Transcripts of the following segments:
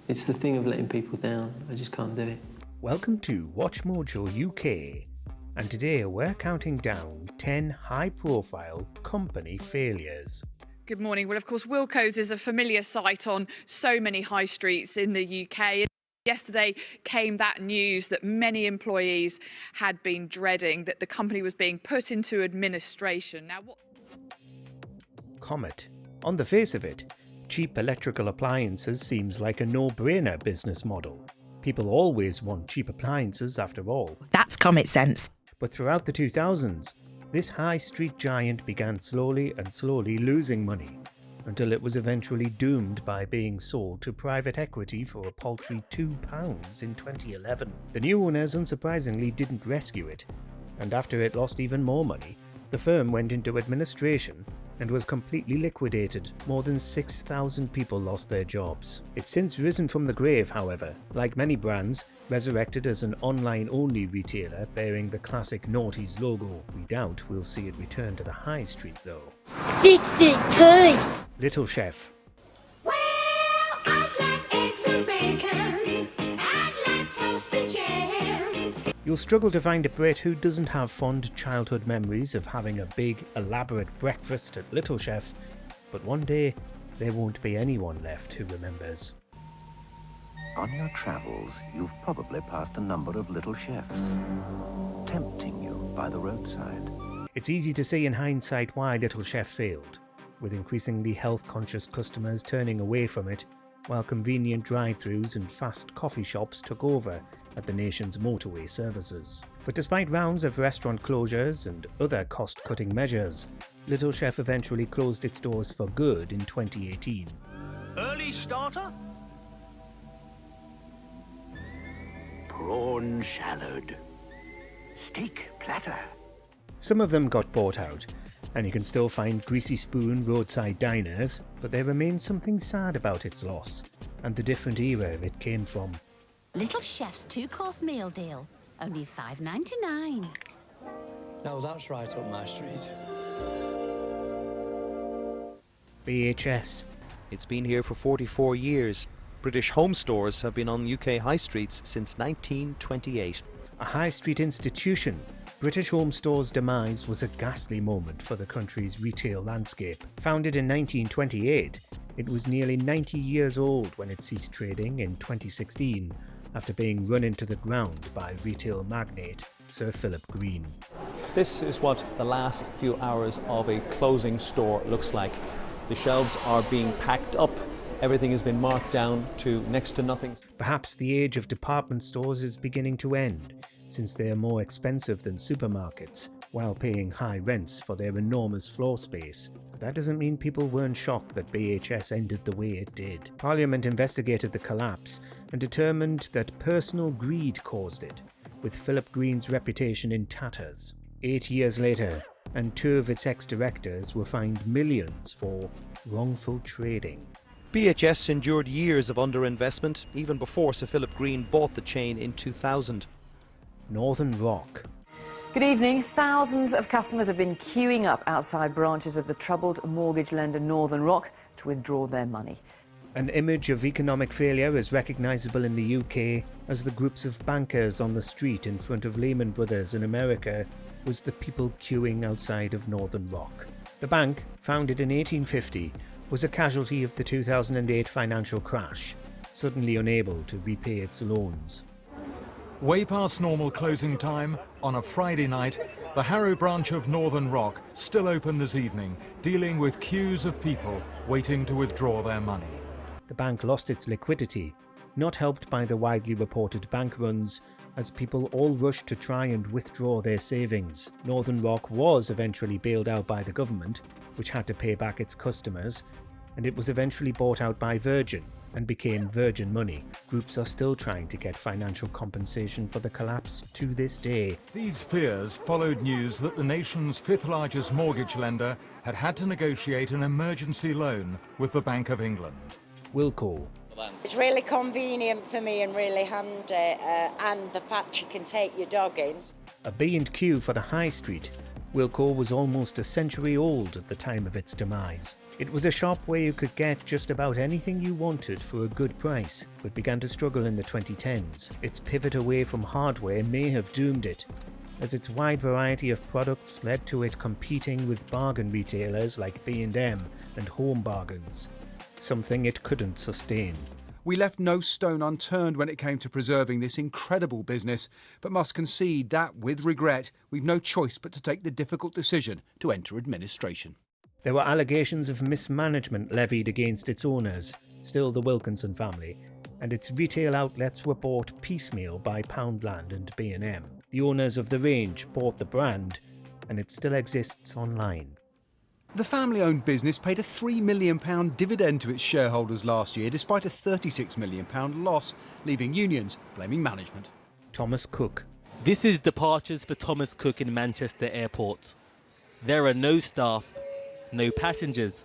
It's the thing of letting people down. I just can't do it. Welcome to WatchMojo UK, and today we're counting down 10 high-profile company failures. Good morning. Well, of course, Wilko's is a familiar sight on so many high streets in the UK. Yesterday came that news that many employees had been dreading, that the company was being put into administration. Now, Comet. On the face of it, cheap electrical appliances seems like a no-brainer business model. People always want cheap appliances after all. That's Comet sense. But throughout the 2000s, this high street giant began slowly losing money, until it was eventually doomed by being sold to private equity for a paltry £2 in 2011. The new owners unsurprisingly didn't rescue it, and after it lost even more money, the firm went into administration and was completely liquidated. More than 6,000 people lost their jobs. It's since risen from the grave, however, like many brands, resurrected as an online-only retailer bearing the classic Naughties logo. We doubt we'll see it return to the high street, though. 63. Little Chef. Well, I'd like eggs and bacon. I'd like toasted jam. You'll struggle to find a Brit who doesn't have fond childhood memories of having a big, elaborate breakfast at Little Chef, but one day there won't be anyone left who remembers. On your travels, you've probably passed a number of little chefs, tempting you by the roadside. It's easy to see in hindsight why Little Chef failed, with increasingly health-conscious customers turning away from it, while convenient drive-thrus and fast coffee shops took over at the nation's motorway services. But despite rounds of restaurant closures and other cost-cutting measures, Little Chef eventually closed its doors for good in 2018. Early starter? Prawn salad. Steak platter. Some of them got bought out, and you can still find Greasy Spoon roadside diners, but there remains something sad about its loss, and the different era it came from. Little Chef's two-course meal deal, only $5.99. No, that's right up my street. BHS. It's been here for 44 years. British home stores have been on UK high streets since 1928. A high street institution, British Home Store's demise was a ghastly moment for the country's retail landscape. Founded in 1928, it was nearly 90 years old when it ceased trading in 2016, after being run into the ground by retail magnate Sir Philip Green. This is what the last few hours of a closing store looks like. The shelves are being packed up. Everything has been marked down to next to nothing. Perhaps the age of department stores is beginning to end, since they are more expensive than supermarkets, while paying high rents for their enormous floor space. But that doesn't mean people weren't shocked that BHS ended the way it did. Parliament investigated the collapse and determined that personal greed caused it, with Philip Green's reputation in tatters. 8 years later, and 2 of its ex-directors were fined millions for wrongful trading. BHS endured years of underinvestment, even before Sir Philip Green bought the chain in 2000. Northern Rock. Good evening. Thousands of customers have been queuing up outside branches of the troubled mortgage lender Northern Rock to withdraw their money. An image of economic failure is recognisable in the UK as the groups of bankers on the street in front of Lehman Brothers in America was the people queuing outside of Northern Rock. The bank, founded in 1850, was a casualty of the 2008 financial crash, suddenly unable to repay its loans. Way past normal closing time, on a Friday night, the Harrow branch of Northern Rock, still open this evening, dealing with queues of people waiting to withdraw their money. The bank lost its liquidity, not helped by the widely reported bank runs, as people all rushed to try and withdraw their savings. Northern Rock was eventually bailed out by the government, which had to pay back its customers, and it was eventually bought out by Virgin and became Virgin Money. Groups are still trying to get financial compensation for the collapse to this day. These fears followed news that the nation's fifth largest mortgage lender had had to negotiate an emergency loan with the Bank of England. Wilko. It's really convenient for me and really handy, and the fact you can take your dog in. A B&Q for the high street, Wilko was almost a century old at the time of its demise. It was a shop where you could get just about anything you wanted for a good price, but began to struggle in the 2010s. Its pivot away from hardware may have doomed it, as its wide variety of products led to it competing with bargain retailers like B&M and Home Bargains, something it couldn't sustain. We left no stone unturned when it came to preserving this incredible business, but must concede that, with regret, we've no choice but to take the difficult decision to enter administration. There were allegations of mismanagement levied against its owners, still the Wilkinson family, and its retail outlets were bought piecemeal by Poundland and B&M. The owners of the range bought the brand, and it still exists online. The family-owned business paid a £3 million dividend to its shareholders last year, despite a £36 million loss, leaving unions blaming management. Thomas Cook. This is departures for Thomas Cook in Manchester Airport. There are no staff, no passengers,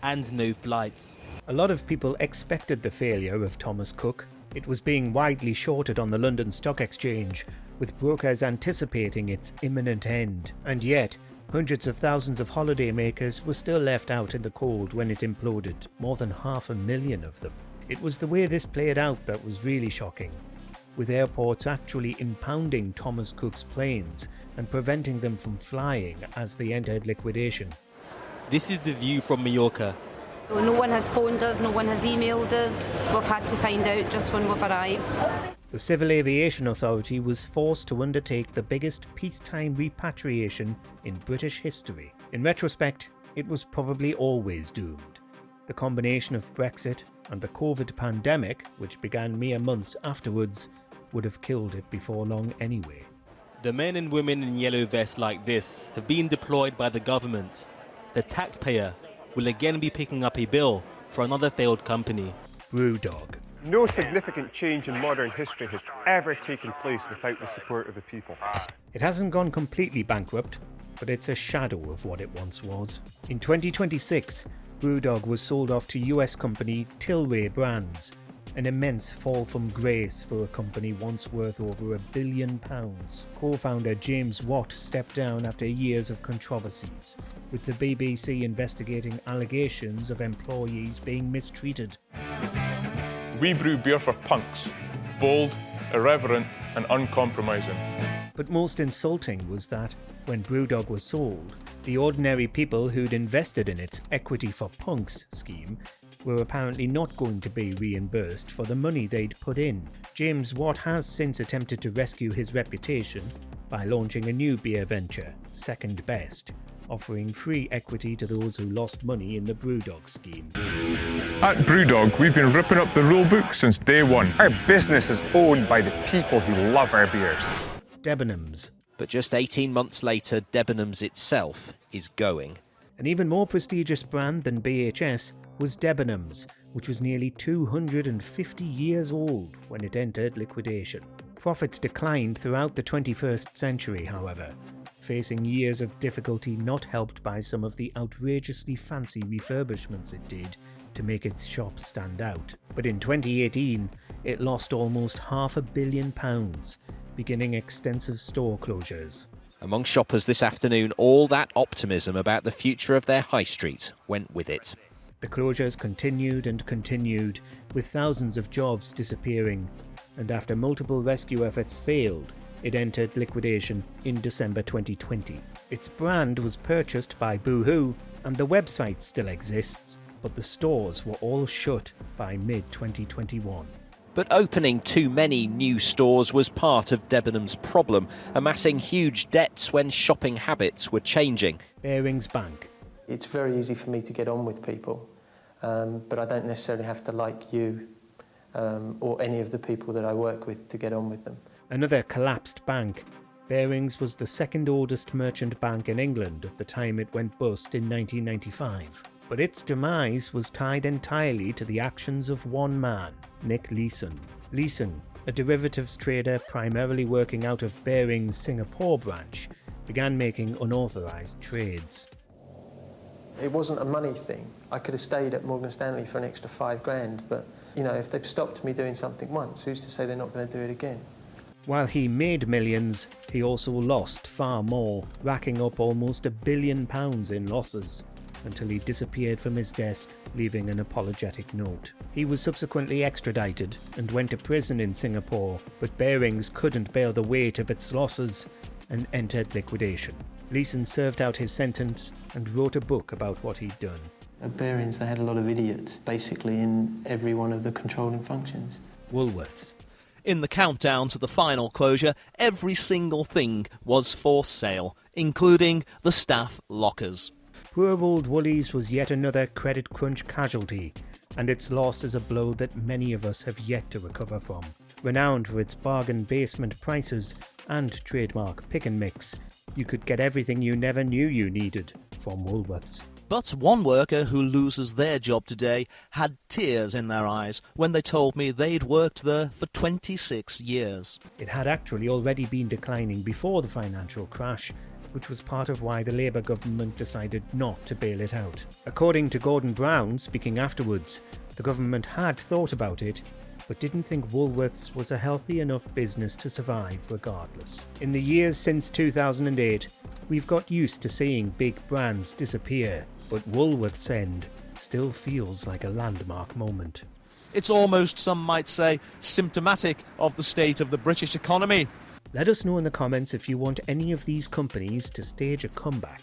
and no flights. A lot of people expected the failure of Thomas Cook. It was being widely shorted on the London Stock Exchange, with brokers anticipating its imminent end. And yet, hundreds of thousands of holidaymakers were still left out in the cold when it imploded, more than 500,000 of them. It was the way this played out that was really shocking, with airports actually impounding Thomas Cook's planes and preventing them from flying as they entered liquidation. This is the view from Mallorca. No one has phoned us, no one has emailed us. We've had to find out just when we've arrived. The Civil Aviation Authority was forced to undertake the biggest peacetime repatriation in British history. In retrospect, it was probably always doomed. The combination of Brexit and the COVID pandemic, which began mere months afterwards, would have killed it before long anyway. The men and women in yellow vests like this have been deployed by the government. The taxpayer will again be picking up a bill for another failed company. BrewDog. No significant change in modern history has ever taken place without the support of the people. It hasn't gone completely bankrupt, but it's a shadow of what it once was. In 2026, BrewDog was sold off to US company Tilray Brands, an immense fall from grace for a company once worth over £1 billion. Co-founder James Watt stepped down after years of controversies, with the BBC investigating allegations of employees being mistreated. We brew beer for punks, bold, irreverent and uncompromising. But most insulting was that, when BrewDog was sold, the ordinary people who'd invested in its Equity for Punks scheme were apparently not going to be reimbursed for the money they'd put in. James Watt has since attempted to rescue his reputation by launching a new beer venture, Second Best, offering free equity to those who lost money in the BrewDog scheme. At BrewDog, we've been ripping up the rulebook since day one. Our business is owned by the people who love our beers. Debenhams. But just 18 months later, Debenhams itself is going. An even more prestigious brand than BHS was Debenhams, which was nearly 250 years old when it entered liquidation. Profits declined throughout the 21st century, however, facing years of difficulty not helped by some of the outrageously fancy refurbishments it did to make its shops stand out. But in 2018, it lost almost £500 million, beginning extensive store closures. Among shoppers this afternoon, all that optimism about the future of their high street went with it. The closures continued and continued, with thousands of jobs disappearing, and after multiple rescue efforts failed, it entered liquidation in December 2020. Its brand was purchased by Boohoo, and the website still exists, but the stores were all shut by mid-2021. But opening too many new stores was part of Debenhams' problem, amassing huge debts when shopping habits were changing. Barings Bank. It's very easy for me to get on with people, but I don't necessarily have to like you or any of the people that I work with to get on with them. Another collapsed bank. Barings was the second oldest merchant bank in England at the time it went bust in 1995. But its demise was tied entirely to the actions of one man, Nick Leeson. Leeson, a derivatives trader primarily working out of Barings' Singapore branch, began making unauthorised trades. It wasn't a money thing. I could have stayed at Morgan Stanley for an extra $5 grand, but you know, if they've stopped me doing something once, who's to say they're not going to do it again? While he made millions, he also lost far more, racking up almost £1 billion in losses, until he disappeared from his desk, leaving an apologetic note. He was subsequently extradited and went to prison in Singapore, but Barings couldn't bear the weight of its losses and entered liquidation. Leeson served out his sentence and wrote a book about what he'd done. At Barings, they had a lot of idiots, basically in every one of the controlling functions. Woolworths. In the countdown to the final closure, every single thing was for sale, including the staff lockers. Poor old Woolies was yet another credit crunch casualty, and its loss is a blow that many of us have yet to recover from. Renowned for its bargain basement prices and trademark pick and mix, you could get everything you never knew you needed from Woolworths. But one worker who loses their job today had tears in their eyes when they told me they'd worked there for 26 years. It had actually already been declining before the financial crash, which was part of why the Labour government decided not to bail it out. According to Gordon Brown, speaking afterwards, the government had thought about it, but didn't think Woolworths was a healthy enough business to survive regardless. In the years since 2008, we've got used to seeing big brands disappear, but Woolworths' end still feels like a landmark moment. It's almost, some might say, symptomatic of the state of the British economy. Let us know in the comments if you want any of these companies to stage a comeback.